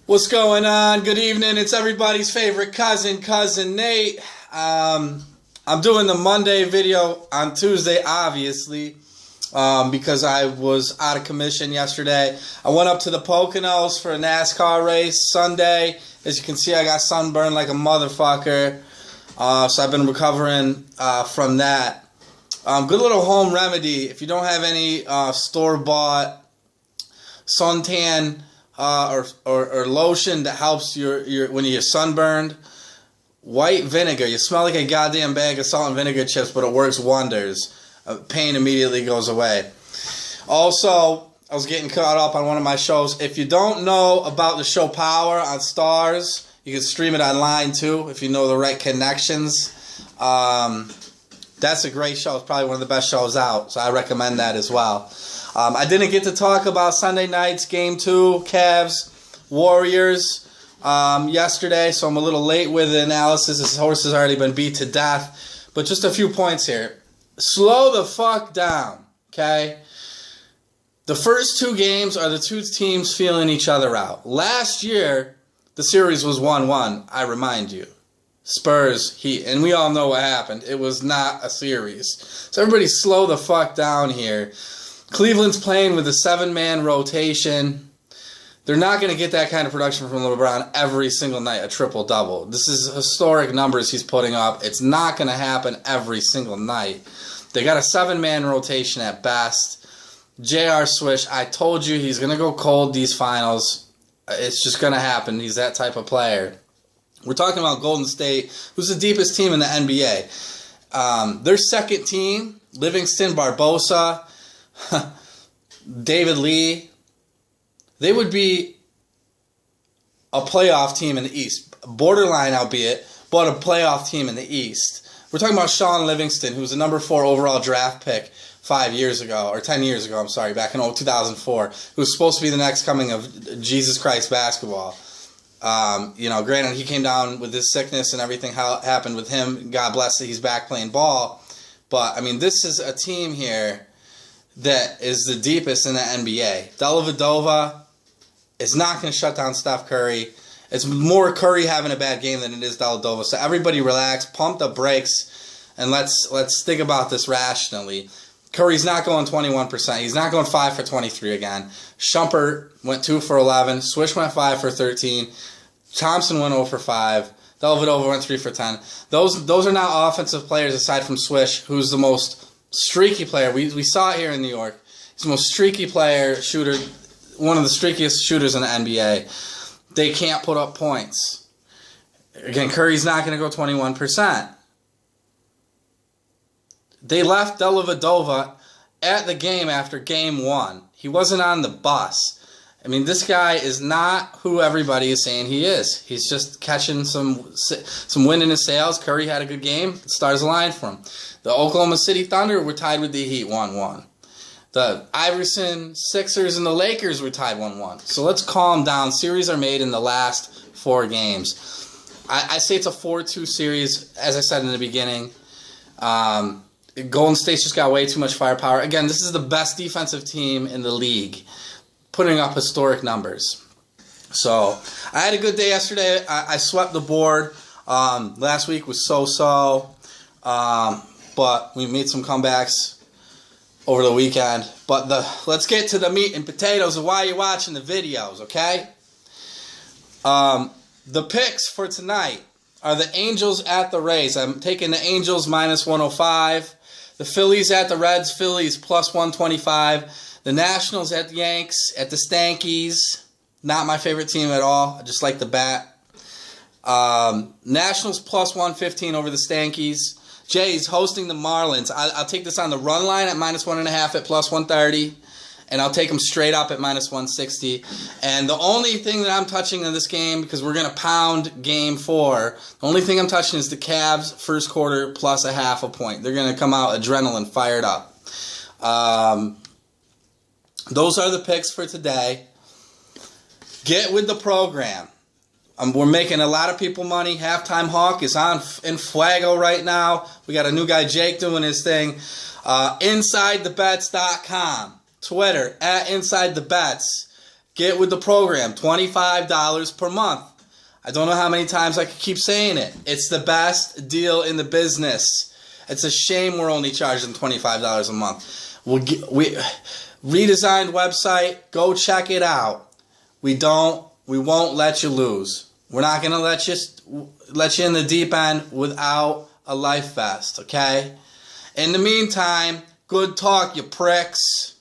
What's going on? Good evening. It's everybody's favorite cousin Nate. I'm doing the Monday video on Tuesday, obviously, because I was out of commission yesterday. I went up to the Poconos for a NASCAR race Sunday. As you can see, I got sunburned like a motherfucker. So I've been recovering from that. Good little home remedy. If you don't have any store-bought suntan or lotion that helps your when you're sunburned, white vinegar. You smell like a goddamn bag of salt and vinegar chips, but it works wonders. Pain immediately goes away. Also, I was getting caught up on one of my shows. If you don't know about the show Power on Stars, you can stream it online too if you know the right connections. That's a great show. It's probably one of the best shows out, so I recommend that as well. I didn't get to talk about Sunday night's Game 2, Cavs, Warriors, yesterday, so I'm a little late with the analysis. This horse has already been beat to death. But just a few points here. Slow the fuck down, okay? The first two games are the two teams feeling each other out. Last year, the series was 1-1, I remind you. Spurs, Heat, and we all know what happened. It was not a series. So everybody slow the fuck down here. Cleveland's playing with a 7-man rotation. They're not going to get that kind of production from LeBron every single night, a triple-double. This is historic numbers he's putting up. It's not going to happen every single night. They got a 7-man rotation at best. J.R. Swish, I told you he's going to go cold these finals. It's just going to happen. He's that type of player. We're talking about Golden State, who's the deepest team in the NBA. Their second team, Livingston, Barbosa, David Lee, they would be a playoff team in the East. Borderline, albeit, but a playoff team in the East. We're talking about Sean Livingston, who's the number 4 overall draft pick 10 years ago, back in 2004, who's supposed to be the next coming of Jesus Christ basketball. Granted, he came down with this sickness and everything happened with him. God bless that he's back playing ball. But, I mean, this is a team here that is the deepest in the NBA. Dellavedova is not going to shut down Steph Curry. It's more Curry having a bad game than it is Dellavedova. So everybody relax, pump the brakes, and let's think about this rationally. Curry's not going 21%. He's not going 5 for 23 again. Shumpert went 2 for 11. Swish went 5 for 13. Thompson went 0 for 5. Dellavedova went 3 for 10. Those are not offensive players aside from Swish, who's the most streaky player. We saw it here in New York. He's the most streaky player, shooter, one of the streakiest shooters in the NBA. They can't put up points. Again, Curry's not going to go 21%. They left Dellavedova at the game after game 1. He wasn't on the bus. I mean, this guy is not who everybody is saying he is. He's just catching some wind in his sails. Curry had a good game. The stars aligned for him. The Oklahoma City Thunder were tied with the Heat 1-1. The Iverson Sixers and the Lakers were tied 1-1. So let's calm down. Series are made in the last 4 games. I say it's a 4-2 series, as I said in the beginning. Golden State's just got way too much firepower. Again, this is the best defensive team in the league, putting up historic numbers. So I had a good day yesterday. I swept the board. Last week was so-so. But we made some comebacks over the weekend. But let's get to the meat and potatoes of why you're watching the videos, okay? The picks for tonight are the Angels at the Rays. I'm taking the Angels minus 105. The Phillies at the Reds. Phillies plus 125. The Nationals at the Yanks. At the Stankies. Not my favorite team at all. I just like the bat. Nationals plus 115 over the Stankies. Jays hosting the Marlins. I'll take this on the run line at minus 1.5 at plus 130. And I'll take them straight up at minus 160. And the only thing that I'm touching in this game, because we're going to pound game 4, the only thing I'm touching is the Cavs first quarter plus a half a point. They're going to come out adrenaline fired up. Those are the picks for today. Get with the program. We're making a lot of people money. Halftime Hawk is in Fuego right now. We got a new guy, Jake, doing his thing. InsideTheBets.com. Twitter, @InsideTheBets. Get with the program. $25 per month. I don't know how many times I can keep saying it. It's the best deal in the business. It's a shame we're only charging $25 a month. We redesigned website. Go check it out. We won't let you lose. We're not gonna let you in the deep end without a life vest. Okay. In the meantime, good talk, you pricks.